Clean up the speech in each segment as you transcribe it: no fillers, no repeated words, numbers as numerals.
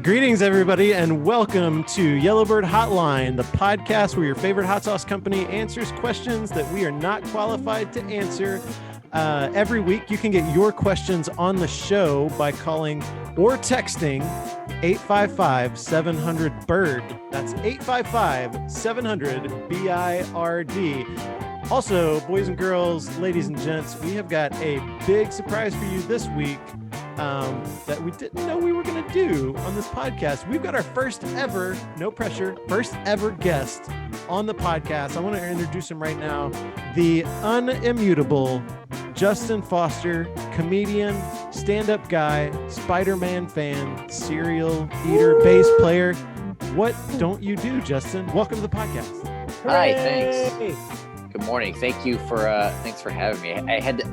Greetings, everybody, and welcome to Yellowbird Hotline, the podcast where your favorite hot sauce company answers questions that we are not qualified to answer. Every week, you can get your questions on the show by calling or texting 855-700-BIRD. That's 855-700-BIRD. Also, boys and girls, ladies and gents, we have got a big surprise for you this week that we didn't know we were going to do on this podcast. We've got our first ever, no pressure, first ever guest on the podcast. I want to introduce him right now, the unimmutable Justin Foster, comedian, stand-up guy, Spider-Man fan, serial eater, bass player. What don't you do, Justin? Welcome to the podcast. Hi, thanks. Good morning. Thank you for thanks for having me.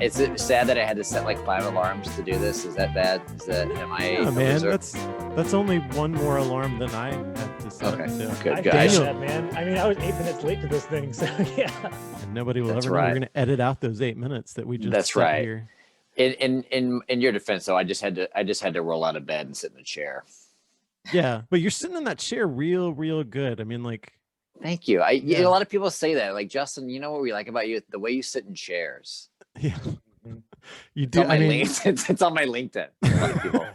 Is it sad that I had to set like 5 alarms to do this? Is that bad? Am I? Yeah, man, that's only one more alarm than I had to set. Okay, so. good. I did that, man. I mean, I was 8 minutes late to this thing, so yeah. And nobody will ever know we're going to edit out those 8 minutes that we just. That's right. Here. In your defense, though, I just had to roll out of bed and sit in a chair. Yeah, but you're sitting in that chair real good. I mean, like. Thank you. A lot of people say that, like, Justin, you know what we like about you? The way you sit in chairs. Yeah, you do. It's on my LinkedIn. A lot of people.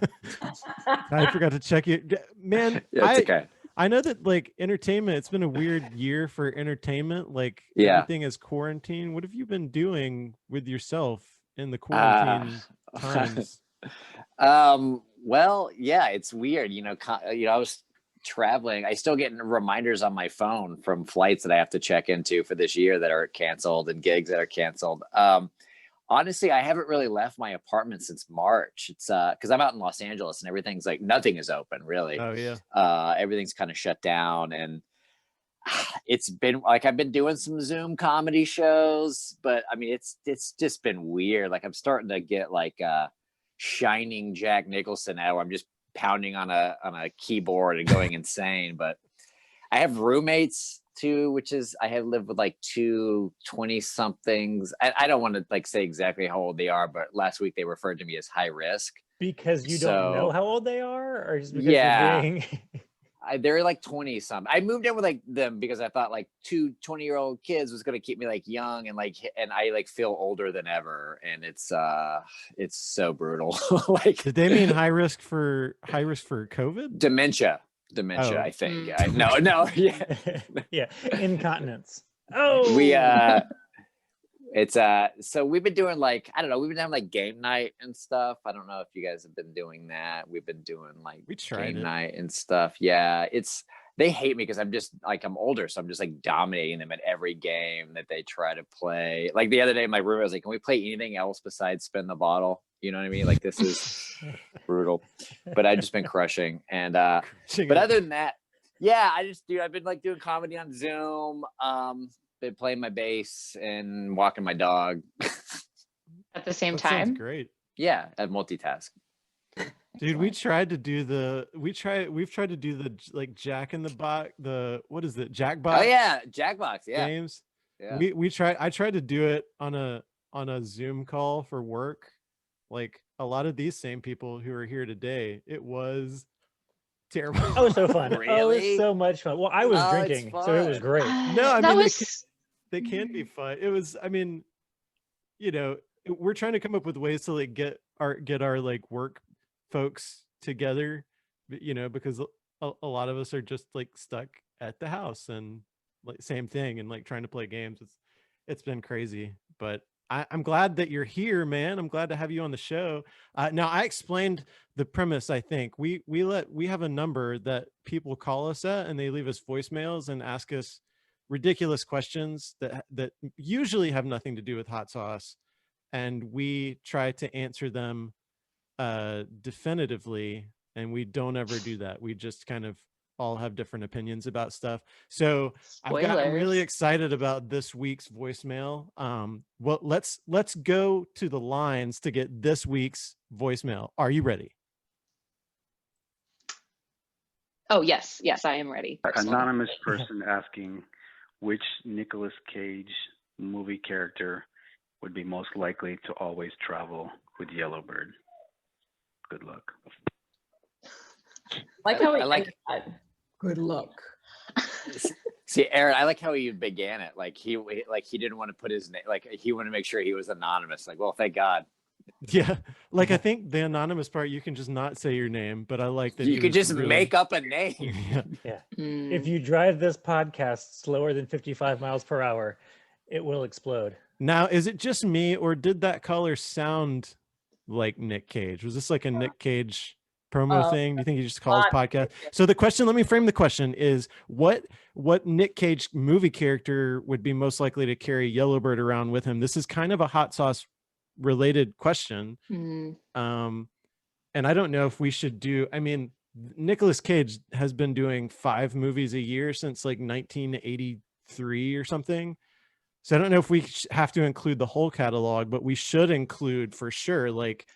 I forgot to check it, man. Yeah, it's okay. I know that like entertainment. It's been a weird year for entertainment. Like everything is quarantine. What have you been doing with yourself in the quarantine times? Well, yeah, it's weird. I was traveling. I still get reminders on my phone from flights that I have to check into for this year that are canceled and gigs that are canceled. Honestly, I haven't really left my apartment since March. It's because I'm out in Los Angeles and everything's like nothing is open really. Oh yeah. Everything's kind of shut down, and it's been like I've been doing some Zoom comedy shows, but I mean it's just been weird. Like I'm starting to get like shining Jack Nicholson now, where I'm just pounding on a keyboard and going insane. But I have roommates too, which is I have lived with like 2 20-somethings. I don't want to like say exactly how old they are, but last week they referred to me as high risk because you don't know how old they are, or just because you're being... they're like 20-something. I moved in with like them because I thought like 2 20-year-old kids was going to keep me like young and I like feel older than ever, and it's so brutal. Like, did they mean high risk for COVID? Dementia, Oh. I think. No, yeah. Yeah, incontinence. Oh, it's so we've been doing like, I don't know, we've been having like game night and stuff. I don't know if you guys have been doing that. We've been doing like game night and stuff. Yeah, they hate me because I'm older, so I'm just like dominating them at every game that they try to play. Like the other day, my roommate was like, "Can we play anything else besides spin the bottle?" You know what I mean? Like this is brutal, but I've just been crushing. And but other than that, yeah, I've been like doing comedy on Zoom. Been playing my bass and walking my dog at the same that time. Sounds great. Yeah, I multitask. Dude, we've tried to do the like Jack in the Box, what is it? Jackbox? Oh yeah, Jackbox, yeah. Games. Yeah. I tried to do it on a Zoom call for work. Like a lot of these same people who are here today, it was terrible. Oh, so fun. Really? Oh, it's so much fun. Well, I was drinking, so it was great. No, I mean they can be fun. It was, I mean, we're trying to come up with ways to like get our like work folks together, because a lot of us are just like stuck at the house and like same thing and like trying to play games. It's been crazy, but I'm glad that you're here, man. I'm glad to have you on the show. Now I explained the premise. I think we have a number that people call us at, and they leave us voicemails and ask us ridiculous questions that usually have nothing to do with hot sauce, and we try to answer them definitively, and we don't ever do that. We just kind of all have different opinions about stuff. So Spoilers. I've gotten really excited about this week's voicemail. Well, let's go to the lines to get this week's voicemail. Are you ready? Oh, yes, I am ready. Anonymous person asking which Nicolas Cage movie character would be most likely to always travel with Yellowbird. Good luck. Like how I like good luck. See, Aaron, I like how he began it. Like he didn't want to put his name. Like he wanted to make sure he was anonymous. Like, well, thank God. Yeah, like I think the anonymous part, you can just not say your name, but I like that you could just make up a name. Yeah. If you drive this podcast slower than 55 miles per hour, it will explode. Now, is it just me, or did that caller sound like Nick Cage? Was this like a Nick Cage promo thing? Do you think he just calls podcast? So the question, let me frame the question, is what Nick Cage movie character would be most likely to carry Yellowbird around with him? This is kind of a hot sauce related question. And I don't know if we should do, I mean, Nicolas Cage has been doing 5 movies a year since like 1983 or something. So I don't know if we have to include the whole catalog, but we should include for sure like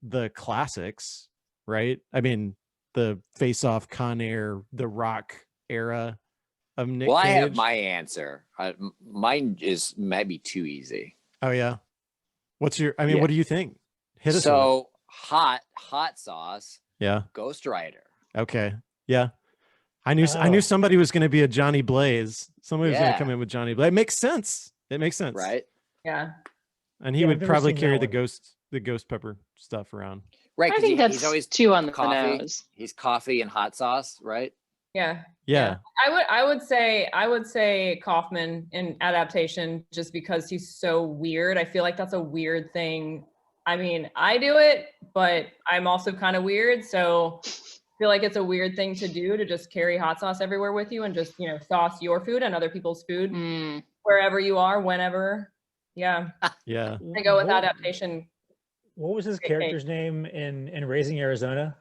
the classics, right? I mean, the Face Off, Con Air, The Rock era of Nick Cage. I have my answer. Mine is maybe too easy. Oh yeah. What's your? I mean, what do you think? Hit us. So hot sauce. Yeah. Ghost Rider. Okay. Yeah. I knew somebody was going to be a Johnny Blaze. Somebody was going to come in with Johnny Blaze. It makes sense. It makes sense. Right. Yeah. And he would probably carry the ghost pepper stuff around. Right. I think he's always too on the coffee. nose. He's coffee and hot sauce, right? Yeah. Yeah. I would say Kaufman in adaptation, just because he's so weird. I feel like that's a weird thing. I mean, I do it, but I'm also kind of weird. So I feel like it's a weird thing to do, to just carry hot sauce everywhere with you and just, sauce your food and other people's food wherever you are, whenever. Yeah. Yeah. I go with adaptation. What was his character's name in Raising Arizona?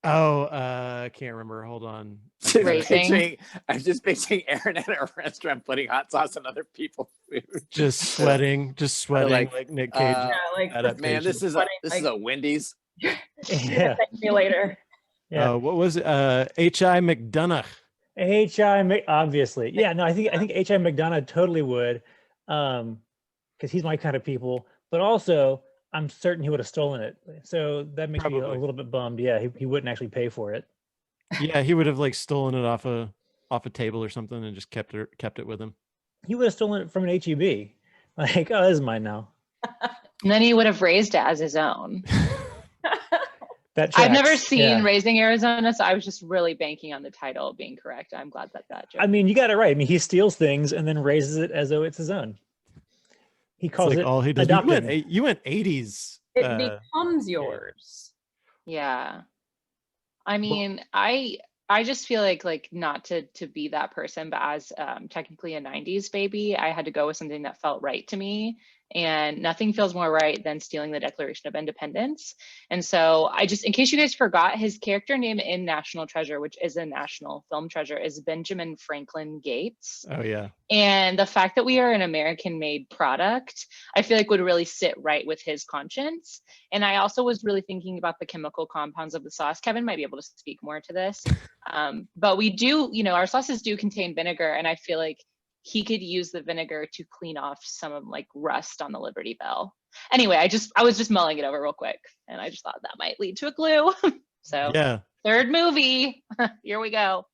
Oh, I can't remember. Hold on. I'm just picturing Aaron at a restaurant putting hot sauce on other people's food. Just sweating like Nick Cage. Man, this is a Wendy's. Yeah. Thank me later. Yeah. What was it? H.I. McDonough. Obviously. Yeah, no, I think H.I. McDonough totally would, because he's my kind of people. But also, I'm certain he would have stolen it. So that makes me a little bit bummed. Yeah, he wouldn't actually pay for it. Yeah, he would have like stolen it off a table or something and just kept it with him. He would have stolen it from an HEB. Like, oh, this is mine now. And then he would have raised it as his own. I've never seen Raising Arizona, so I was just really banking on the title being correct. I'm glad that joke. I mean, you got it right. I mean, he steals things and then raises it as though it's his own. He calls it all he does. You went 80s. It becomes yours. Yeah. I mean, I just feel like not to be that person, but as technically a 90s baby, I had to go with something that felt right to me. And nothing feels more right than stealing the Declaration of Independence. And so in case you guys forgot, his character name in National Treasure, which is a national film treasure, is Benjamin Franklin Gates. Oh, yeah. And the fact that we are an American-made product, I feel like would really sit right with his conscience. And I also was really thinking about the chemical compounds of the sauce. Kevin might be able to speak more to this. But we do, our sauces do contain vinegar, and I feel like he could use the vinegar to clean off some of like rust on the Liberty Bell. Anyway, I was just mulling it over real quick, and I just thought that might lead to a clue. So yeah, third movie, here we go.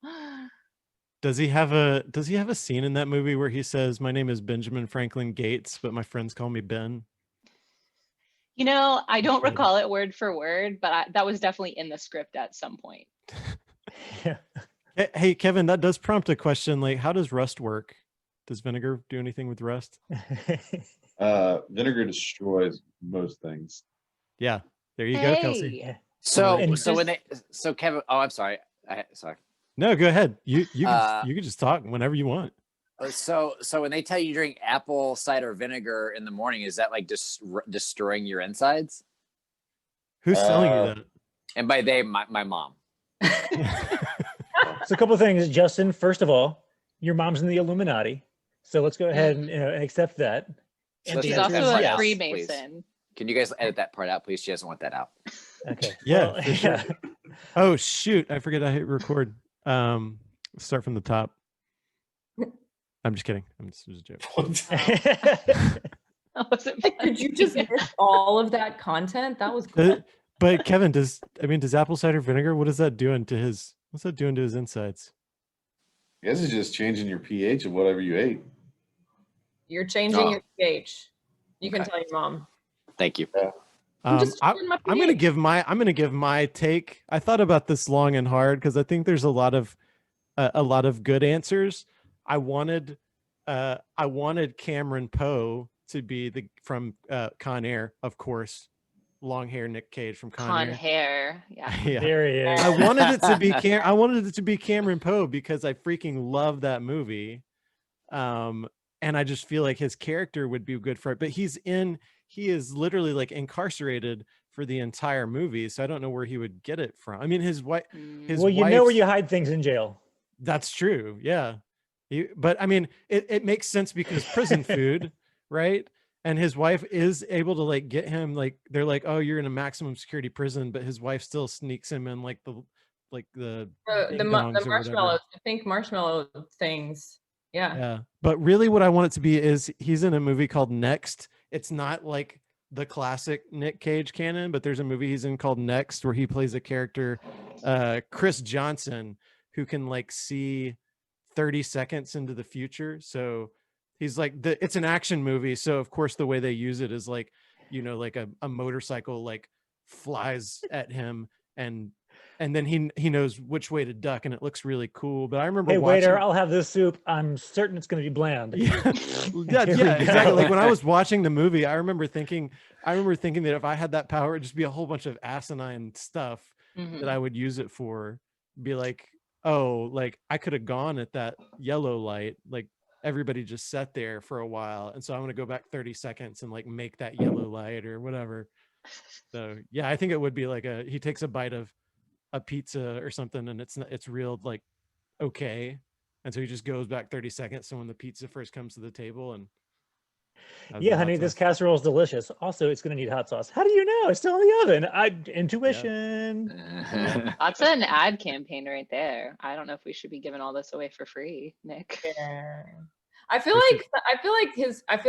Does he have a scene in that movie where he says, "My name is Benjamin Franklin Gates, but my friends call me Ben"? I don't recall it word for word, but that was definitely in the script at some point. Yeah. Hey, Kevin, that does prompt a question. Like, how does rust work? Does vinegar do anything with rust? Vinegar destroys most things. Yeah, there you go, Kelsey. So Kevin. Oh, I'm sorry. Sorry. No, go ahead. You can just talk whenever you want. So when they tell you to drink apple cider vinegar in the morning, is that like just destroying your insides? Who's telling you that? And by they, my mom. So a couple of things, Justin. First of all, your mom's in the Illuminati. So let's go ahead and accept that. And she's also a Freemason. Please. Can you guys edit that part out, please? She doesn't want that out. Okay. Yeah. Well, sure. Oh shoot! I forget I hit record. Start from the top. I'm just kidding. This was a joke. Did you just miss all of that content? That was cool. But Kevin, does apple cider vinegar? What's that doing to his insides? I guess it's just changing your pH of whatever you ate. You're changing your pH. You can tell your mom. Thank you. I'm gonna give my take. I thought about this long and hard because I think there's a lot of good answers. I wanted Cameron Poe to be from Con Air, of course. Long hair Nick Cage from Con Air. Yeah. Yeah. There he is. I wanted it to be Cameron Poe because I freaking love that movie. And I just feel like his character would be good for it. But he is literally like incarcerated for the entire movie. So I don't know where he would get it from. I mean, his wife. Well, you know where you hide things in jail. That's true. Yeah. But I mean, it makes sense because prison food, right? And his wife is able to like get him, like they're like, oh, you're in a maximum security prison, but his wife still sneaks him in like the marshmallows, I think marshmallow things. Yeah. Yeah. But really what I want it to be is he's in a movie called Next. It's not like the classic Nick Cage canon, but there's a movie he's in called Next where he plays a character, Chris Johnson, who can like see 30 seconds into the future. So he's like it's an action movie. So of course the way they use it is like, like a motorcycle like flies at him and then he knows which way to duck and it looks really cool. But I remember Hey waiter, I'll have this soup. I'm certain it's going to be bland. Yeah, exactly. Like when I was watching the movie, I remember thinking that if I had that power, it'd just be a whole bunch of asinine stuff that I would use it for. Be like, oh, like I could have gone at that yellow light, like everybody just sat there for a while, and so I'm gonna go back 30 seconds and like make that yellow light or whatever. So yeah, I think it would be like he takes a bite of a pizza or something and it's real like okay, and so he just goes back 30 seconds. So when the pizza first comes to the table and yeah, honey, this casserole is delicious. Also, it's going to need hot sauce. How do you know? It's still in the oven. Intuition. Yeah. That's an ad campaign right there. I don't know if we should be giving all this away for free, Nick. Yeah. I feel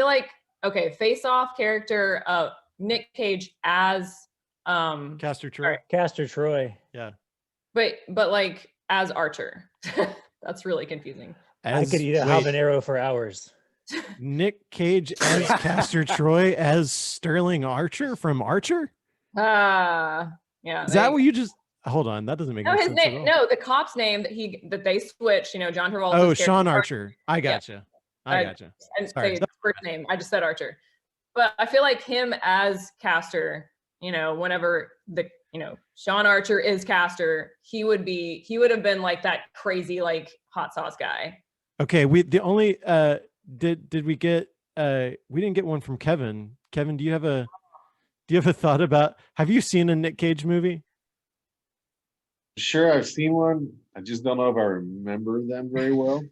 like okay, Face Off character Nick Cage as Castor Troy. Castor Troy. Yeah. But like as Archer. That's really confusing. I could eat a habanero for hours. Nick Cage as Castor Troy as Sterling Archer from Archer? Yeah. Is that what you just hold on? That doesn't make any sense. No, the cop's name that they switched, John Travolta. Oh, Sean Archer. I gotcha. I gotcha. And say the first name. I just said Archer. But I feel like him as Castor, whenever Sean Archer is Castor, he would have been like that crazy like hot sauce guy. Okay, we did we get we didn't get one from Kevin. Kevin, do you have a thought about, have you seen a Nick Cage movie? Sure, I've seen one. I just don't know if I remember them very well.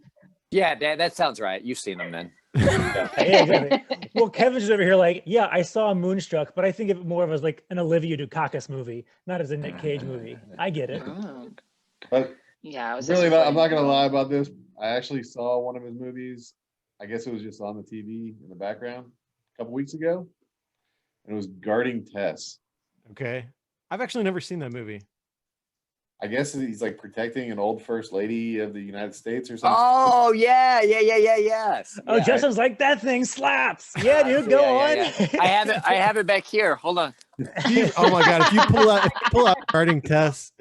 Yeah, Dad, that sounds right. You've seen them then. Yeah, exactly. Well, Kevin's over here like, yeah, I saw Moonstruck, but I think of it more of as like an Olivia Dukakis movie, not as a Nick Cage movie. I get it. But yeah, I'm not gonna lie about this. I actually saw one of his movies. I guess it was just on the TV in the background a couple weeks ago. And it was Guarding Tess. Okay. I've actually never seen that movie. I guess he's like protecting an old first lady of the United States or something. Oh, yes. Oh, Yeah, Justin's like, that thing slaps. Yeah, dude, go on. Yeah. I have it back here. Hold on. Oh my God. If you pull out Guarding Tess,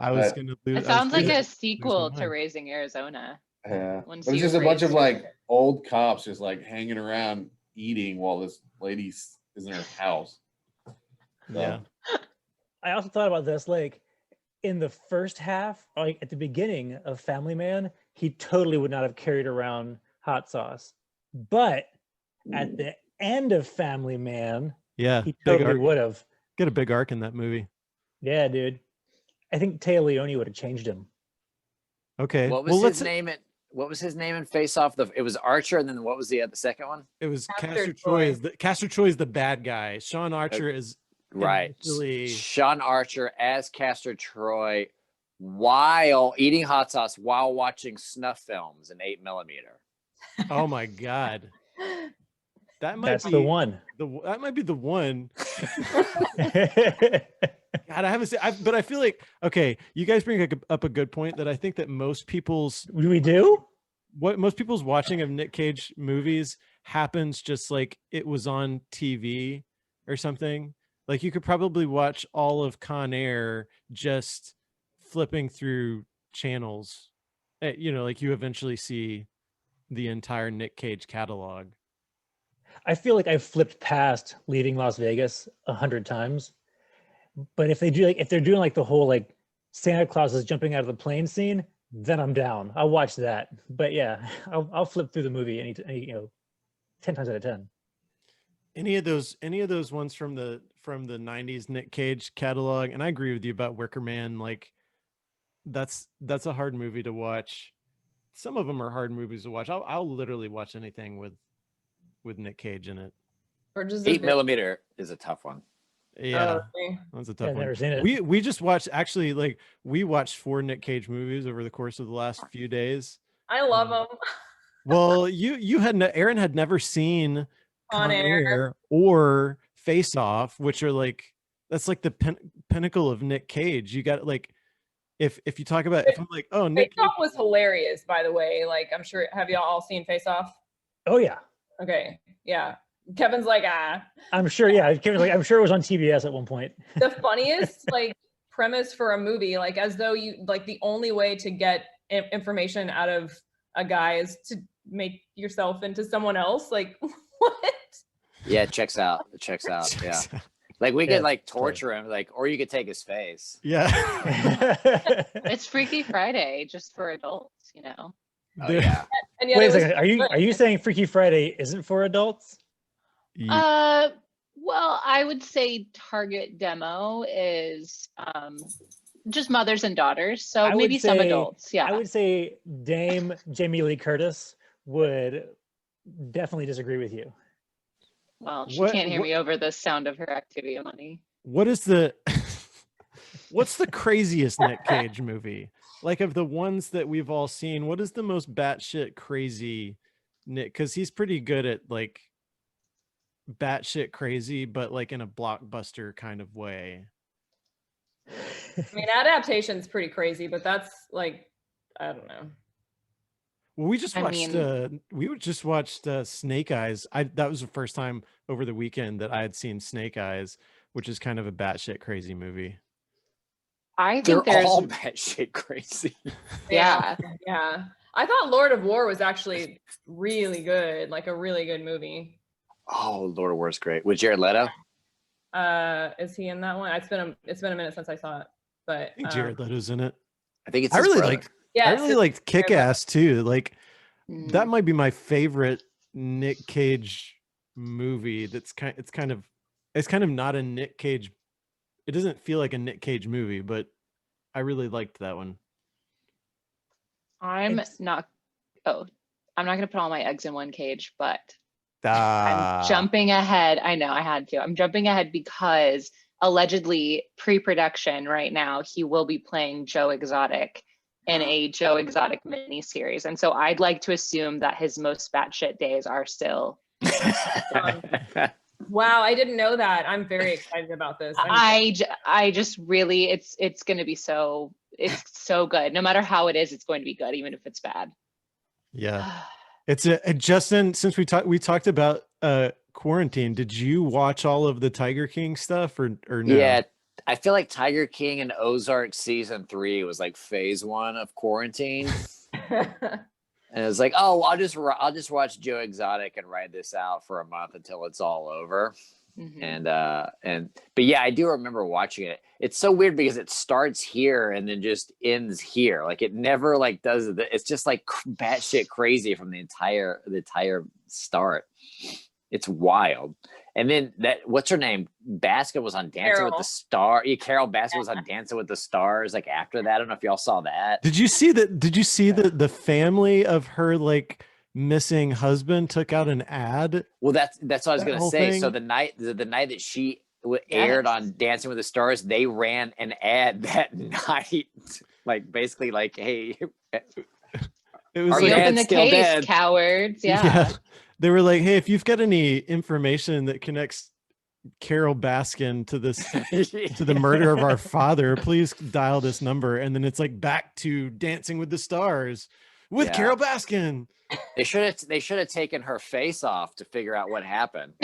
I was going to lose. It sounds like a sequel to Raising Arizona. Yeah. It was just a bunch of like old cops just like hanging around eating while this lady is in her house. So. Yeah. I also thought about this, like in the first half, like at the beginning of Family Man, he totally would not have carried around hot sauce. But at the end of Family Man, yeah, he totally would have. Got a big arc in that movie. Yeah, dude. I think Téa Leoni would have changed him. Okay. What was his name in Face Off? It was Archer, and then what was the second one? It was Castor Troy. Castor Troy is the bad guy. Sean Archer is right. Sean Archer as Castor Troy while eating hot sauce while watching snuff films in 8mm. Oh my God. That's the one. That might be the one. God, I haven't seen, but I feel like, okay, you guys bring up a good point that I think that most people's watching of Nick Cage movies happens just like it was on TV or something. Like you could probably watch all of Con Air just flipping through channels. Like you eventually see the entire Nick Cage catalog. I feel like I've flipped past Leaving Las Vegas 100 times. But if they're doing like the whole like Santa Claus is jumping out of the plane scene, then I'm down. I'll watch that. But yeah, I'll flip through the movie any 10 times out of 10. Any of those ones from the 90s Nick Cage catalog, and I agree with you about Wicker Man. Like that's a hard movie to watch. Some of them are hard movies to watch. I'll literally watch anything with Nick Cage in it. Or just 8mm is a tough one. Yeah, that's a tough one. Never seen it. We just watched, actually, like we watched 4 Nick Cage movies over the course of the last few days. I love them. Well, Aaron had never seen Con Air or Face Off, which are like, that's like the pinnacle of Nick Cage. You got like, if you talk about, if I'm like, oh, Nick Face Off was hilarious, by the way. Like, I'm sure, have y'all all seen Face Off? Oh yeah. Okay, yeah. Kevin's like, I'm sure, yeah. Kevin's like, I'm sure it was on TBS at one point. The funniest like premise for a movie, like as though you like the only way to get information out of a guy is to make yourself into someone else. Like what? Yeah, it checks out. Yeah. Like we could like torture him, like, or you could take his face. Yeah. It's Freaky Friday just for adults, Oh, yeah. And wait a second, are you saying Freaky Friday isn't for adults? Well, I would say target demo is just mothers and daughters, so maybe some adults. Yeah, I would say Dame Jamie Lee Curtis would definitely disagree with you. Well, she can't hear me over the sound of her Activia money. What's the craziest Nick Cage movie? Like, of the ones that we've all seen, what is the most batshit crazy Nick? Because he's pretty good at like batshit crazy, but like in a blockbuster kind of way. I mean, Adaptation's pretty crazy, but that's like, I don't know. Well, we just watched Snake Eyes. That was the first time over the weekend that I had seen Snake Eyes, which is kind of a batshit crazy movie. I think they're all batshit crazy. Yeah. I thought Lord of War was actually really good, like a really good movie. Oh, Lord of War is great. With Jared Leto? Is he in that one? It's been a minute since I saw it, but I think Jared Leto's in it. I think it's. I really liked Kick-Ass too. Like that might be my favorite Nick Cage movie. It's kind of not a Nick Cage. It doesn't feel like a Nick Cage movie, but I really liked that one. I'm not going to put all my eggs in one cage, but I'm jumping ahead. I know I had to. I'm jumping ahead because allegedly pre-production right now, he will be playing Joe Exotic in a Joe Exotic miniseries. And so I'd like to assume that his most batshit days are still. Wow, I didn't know that. I'm very excited about this. I just really, it's going to be so good. No matter how it is, it's going to be good, even if it's bad. Yeah. It's Justin, since we talked about quarantine, did you watch all of the Tiger King stuff or no? Yeah, I feel like Tiger King and Ozark season 3 was like phase 1 of quarantine. And it was like, oh, I'll just watch Joe Exotic and ride this out for a month until it's all over. Mm-hmm. But yeah, I do remember watching it. It's so weird because it starts here and then just ends here. Like it never like does it. It's just like batshit crazy from the entire start. It's wild. And then what's her name? Baskin was on Dancing with the Stars. Yeah, Carol Baskin was on Dancing with the Stars. Like after that, I don't know if y'all saw that. Did you see that? Did you see the family of her like missing husband took out an ad? Well, that's what I was gonna say. Thing? So the night that she aired on Dancing with the Stars, they ran an ad that night, like basically like, hey, it was like, open the case, dead. Cowards. Yeah. they were like, hey, if you've got any information that connects Carol Baskin to this to the murder of our father, please dial this number. And then it's like back to Dancing with the Stars with Carol Baskin. They should have taken her face off to figure out what happened.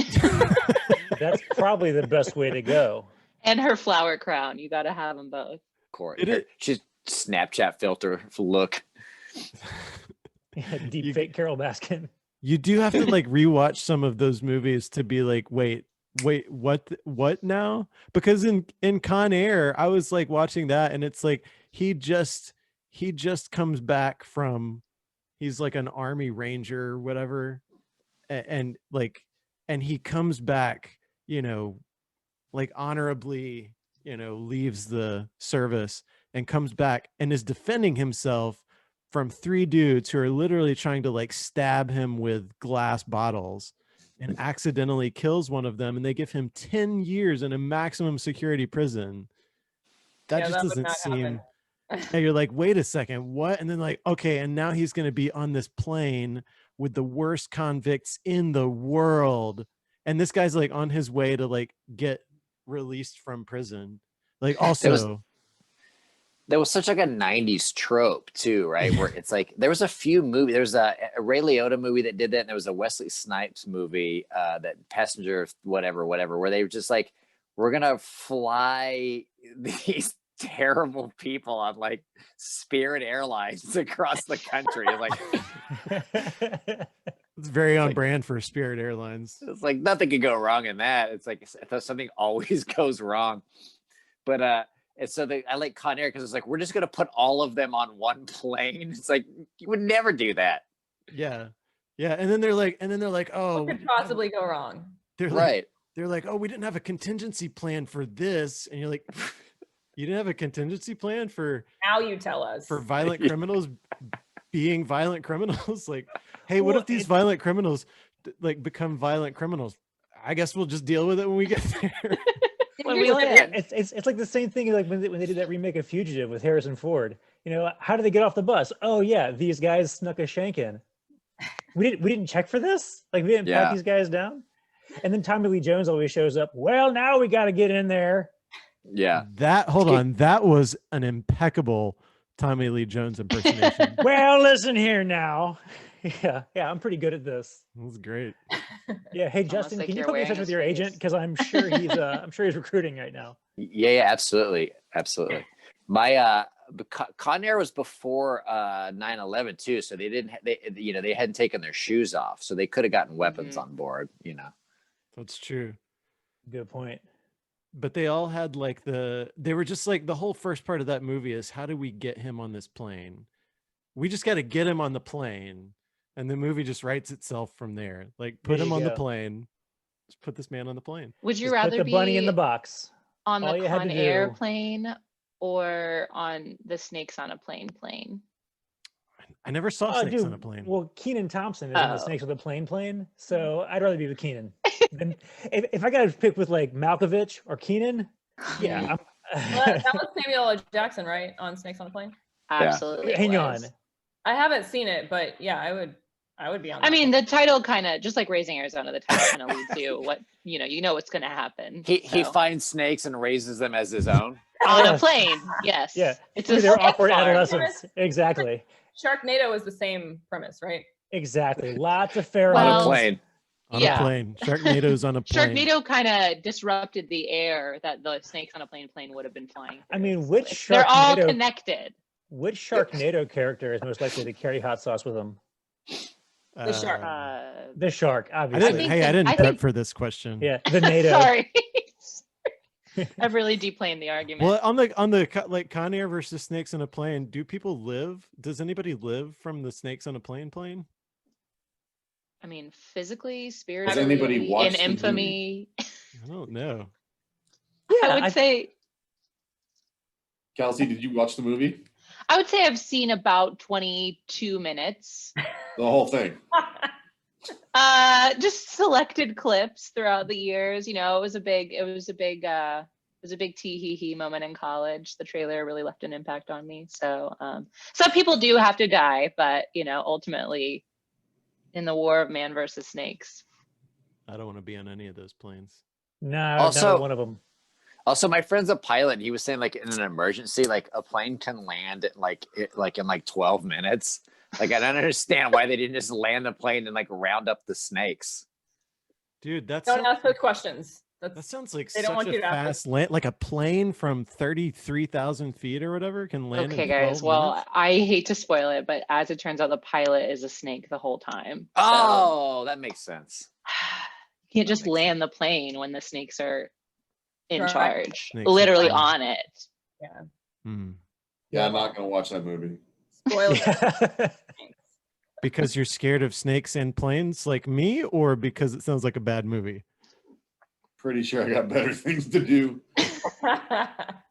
That's probably the best way to go. And her flower crown. You got to have them both. She's Snapchat filter look. Yeah, deep fake Carol Baskin. You do have to like rewatch some of those movies to be like, wait, what now? Because in Con Air, I was like watching that, and it's like he just comes back from, he's like an army ranger or whatever, and he comes back, you know, like honorably, you know, leaves the service and comes back and is defending himself from 3 dudes who are literally trying to like stab him with glass bottles, and accidentally kills one of them, and they give him 10 years in a maximum security prison. That just doesn't seem. And you're like, wait a second, what? And then like, okay, and now he's going to be on this plane with the worst convicts in the world, and this guy's like on his way to like get released from prison. Like also. There was such like a 90s trope too, right? Where it's like there was a few movies. There was a Ray Liotta movie that did that, and there was a Wesley Snipes movie, that Passenger whatever, where they were just like, we're gonna fly these terrible people on like Spirit Airlines across the country. Like it's very on brand for Spirit Airlines. It's like nothing could go wrong in that. It's like something always goes wrong. But and so I like Con Air because it's like, we're just going to put all of them on one plane. It's like, you would never do that. Yeah. Yeah. And then they're like, oh, what could possibly go wrong? They're like, they're like, oh, we didn't have a contingency plan for this. And you're like, you didn't have a contingency plan for, now you tell us, for violent criminals being violent criminals. Like, hey, what if these violent criminals like become violent criminals? I guess we'll just deal with it when we get there. It's like the same thing like when they did that remake of Fugitive with Harrison Ford. You know, how did they get off the bus? Oh yeah, these guys snuck a shank in. We didn't check for this. Like we didn't pat these guys down. And then Tommy Lee Jones always shows up. Well, now we got to get in there. Yeah. That was an impeccable Tommy Lee Jones impersonation. Well, listen here now. Yeah, I'm pretty good at this. That was great. Yeah, hey Justin, can you put me in touch with your agent? Because I'm sure he's recruiting right now. Yeah, absolutely. My Con Air was before 9/11 too, so they hadn't taken their shoes off, so they could have gotten weapons on board. You know, that's true. Good point. But they all had like they were just like the whole first part of that movie is how do we get him on this plane? We just got to get him on the plane. And the movie just writes itself from there. Like, put him on the plane. Just put this man on the plane. Would you just rather put the bunny in the box on the Con Air plane or on the Snakes on a Plane? I never saw Snakes on a Plane. Well, Kenan Thompson is in the Snakes with a Plane. So I'd rather be with Kenan. Then if I got to pick with like Malkovich or Kenan, yeah. That was Samuel L. Jackson, right? On Snakes on a Plane. Absolutely. Hang on. I haven't seen it, but yeah, I would be on that. I mean, the title kind of, just like Raising Arizona, the title kind of leads you what, you know what's going to happen. He finds snakes and raises them as his own. On a plane, yes. Yeah, it's their awkward adolescence. Exactly. Sharknado is the same premise, right? Exactly. Lots of pharaohs. On a plane. On a plane. Sharknado's on a plane. Sharknado kind of disrupted the air that the Snakes on a Plane would have been flying through. I mean, which Sharknado? They're all connected. Which Sharknado character is most likely to carry hot sauce with them? The shark. The shark, obviously. I didn't prep for this question. Yeah, the NATO. Sorry. I've really deplaned the argument. Well, on the like Con Air versus Snakes on a Plane, do people live? Does anybody live from the Snakes on a Plane? I mean, physically, spiritually, has anybody watched in infamy. I don't know. Yeah, I would say. Kelsey, did you watch the movie? I would say I've seen about 22 minutes. The whole thing. Just selected clips throughout the years. You know, it was a big tee hee hee moment in college. The trailer really left an impact on me. So some people do have to die, but ultimately in the war of man versus snakes. I don't want to be on any of those planes. No, Also- not one of them. Also, my friend's a pilot. And he was saying, like, in an emergency, like a plane can land at in 12 minutes. Like, I don't understand why they didn't just land the plane and like round up the snakes. Dude, Don't ask those questions. that sounds like They don't such want a you to ask fast land. Like a plane from 33,000 feet or whatever can land. Okay, in guys. 12 Well, minutes? I hate to spoil it, but as it turns out, the pilot is a snake the whole time. So Oh, that makes sense. you can't just makes land the plane when the snakes are in Right. charge, Snakes are literally fine. on it. Hmm. Yeah, I'm not gonna watch that movie. Spoil Because you're scared of snakes and planes like me, or because it sounds like a bad movie? Pretty sure I got better things to do.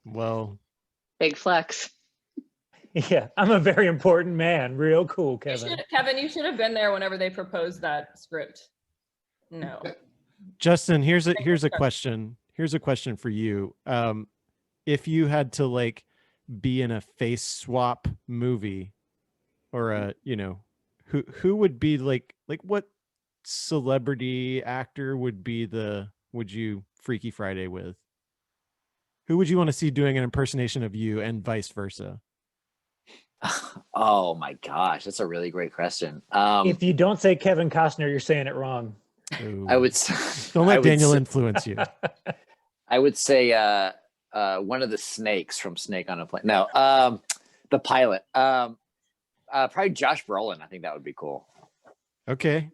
Well, Big flex. Yeah, I'm a very important man. Real cool, Kevin. Kevin, you should have been there whenever they proposed that script. No. Justin, here's a question. Here's a question for you. If you had to like be in a face swap movie, or a, who would be like what celebrity actor would you Freaky Friday with? Who would you want to see doing an impersonation of you, and vice versa? Oh my gosh, that's a really great question. If you don't say Kevin Costner, you're saying it wrong. Ooh. I would Don't I let would Daniel say- influence you. I would say one of the snakes from Snake on a Plane. No, the pilot. Probably Josh Brolin. I think that would be cool. Okay.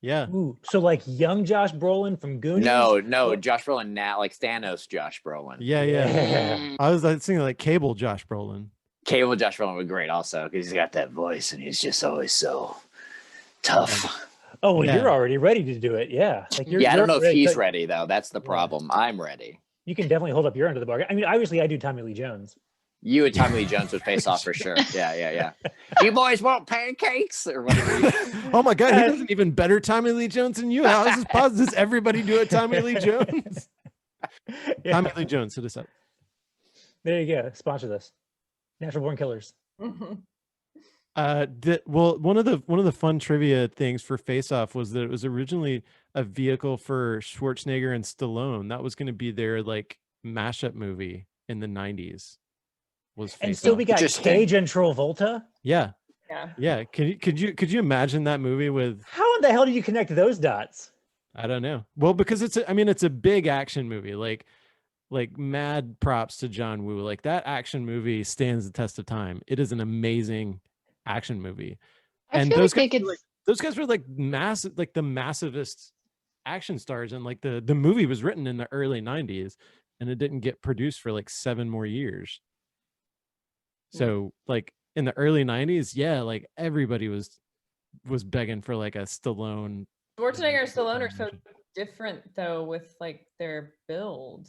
Yeah. Ooh, so like young Josh Brolin from Goonies? No, Josh Brolin now, like Thanos Josh Brolin. Yeah. Mm. I was thinking like Cable Josh Brolin. Cable Josh Brolin would be great also because he's got that voice and he's just always so tough. Oh, well, Yeah. you're already ready to do it. Yeah. Like Yeah, I don't know if he's like, ready though. That's the Yeah. problem. I'm ready. You can definitely hold up your end of the bargain. I mean, obviously, I do Tommy Lee Jones. You and Tommy Lee Jones would face off for sure. Yeah. You boys want pancakes or whatever? Oh my God, he does an even better Tommy Lee Jones than you. How is this possible? Does everybody do a Tommy Lee Jones? Yeah. Tommy Lee Jones, hit us up. There you go. Sponsor this. Natural Born Killers. Mhm. Well, one of the fun trivia things for Face Off was that it was originally a vehicle for Schwarzenegger and Stallone. That was going to be their like mashup movie in the 90s. Was And Face so Off. we got Interesting. Cage and Travolta. Yeah. Yeah. Could you imagine that movie with, How in the hell do you connect those dots? I don't know. Well, because it's a big action movie. Like mad props to John Woo. Like that action movie stands the test of time. It is an amazing action movie. I And feel those like they guys could. were those guys were like massive, like the massivest action stars. And like the movie was written in the early 90s and it didn't get produced for like 7 more years. So like in the early 90s, yeah, like everybody was begging for like a Stallone. Schwarzenegger and Stallone are so different though with like their build.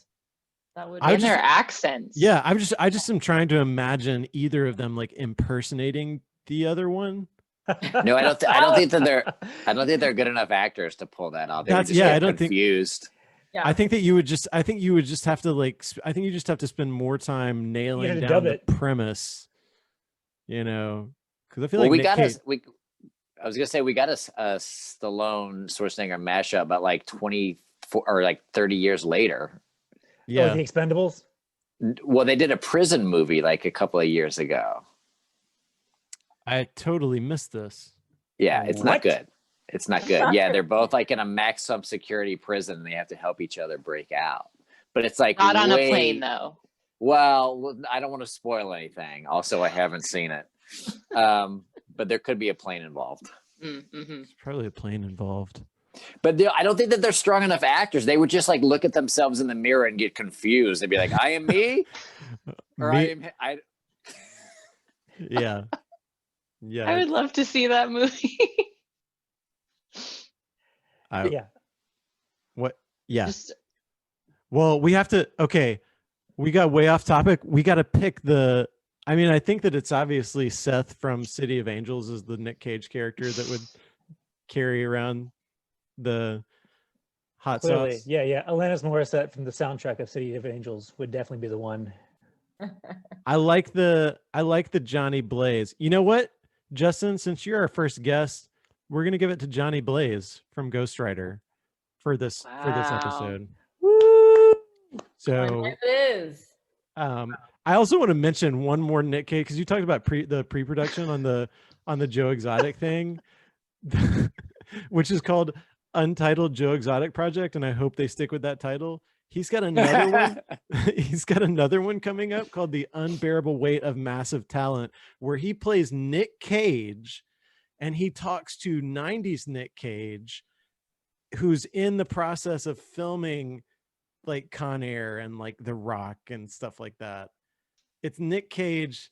That would I And their just- accents. Yeah, I just am trying to imagine either of them like impersonating the other one. No, I don't think they're good enough actors to pull that off. They would That's- just yeah, get I don't think- confused. Yeah. I think you would just have to like I think you just have to spend more time nailing to down dub the it. premise, because I feel Well, like Nick Cage, I was gonna say we got a Stallone Schwarzenegger mashup, but like 24 or like 30 years later. Oh, yeah. the Expendables. Well, they did a prison movie like a couple of years ago. I totally missed this. Yeah, it's What? not good. It's not good. not Yeah, good. they're both like in a maximum security prison and they have to help each other break out. But it's like Not on a way- plane though. Well, I don't want to spoil anything. Also, I haven't seen it. But there could be a plane involved. Mm-hmm. There's probably a plane involved. But I don't think that they're strong enough actors. They would just like look at themselves in the mirror and get confused. They'd be like, "I am me," or Me- "I am." yeah. Yeah. I would love to see that movie. Yeah. What? Yeah. Just- Well, we have to. Okay, we got way off topic. We got to pick the. I mean, I think that it's obviously Seth from City of Angels is the Nick Cage character that would carry around the hot Clearly. sauce. Yeah. Alanis Morissette from the soundtrack of City of Angels would definitely be the one. I like the Johnny Blaze. You know what, Justin? Since you're our first guest, we're gonna give it to Johnny Blaze from Ghost Rider for this Wow. episode. Woo! So It is. I also want to mention one more Nick Cage, because you talked about the pre-production on the Joe Exotic thing, which is called Untitled Joe Exotic Project, and I hope they stick with that title. He's got another one. He's got another one coming up called The Unbearable Weight of Massive Talent, where he plays Nick Cage, and he talks to 90s Nick Cage, who's in the process of filming like Con Air and like The Rock and stuff like that. It's Nick Cage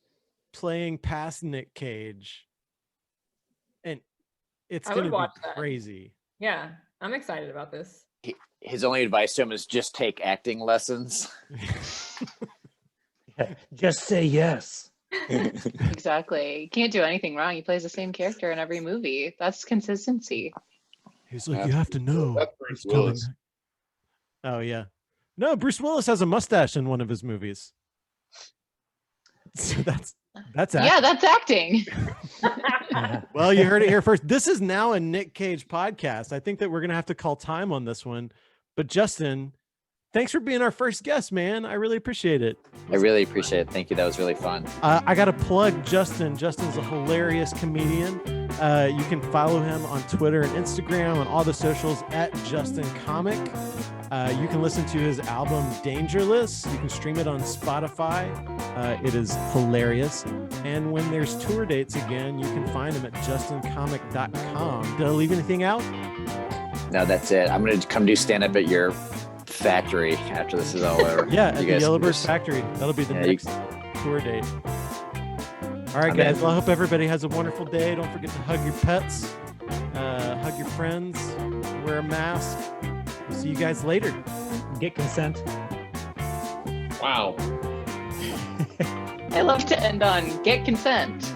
playing past Nick Cage, and it's going to be crazy. Yeah, I'm excited about this. His only advice to him is just take acting lessons. Just say yes. Exactly. You can't do anything wrong. He plays the same character in every movie. That's consistency. He's like, you have to know. That's Bruce Willis. Oh yeah. No, Bruce Willis has a mustache in one of his movies. So that's acting. Yeah, that's acting. Well, you heard it here first. This is now a Nick Cage podcast. I think that we're gonna have to call time on this one. But Justin, thanks for being our first guest, man. I really appreciate it. I really appreciate it. Thank you. That was really fun. I got to plug Justin. Justin's a hilarious comedian. You can follow him on Twitter and Instagram and all the socials at Justin Comic. You can listen to his album Dangerless. You can stream it on Spotify. It is hilarious. And when there's tour dates again, you can find him at justincomic.com. Did I leave anything out? No, that's it. I'm going to come do stand-up at your factory after this is all over. Yeah, at the Yellowbird Factory. That'll be the next tour date. All right, guys. Well, I hope everybody has a wonderful day. Don't forget to hug your pets, hug your friends, wear a mask. We'll see you guys later. Get consent. Wow. I love to end on get consent.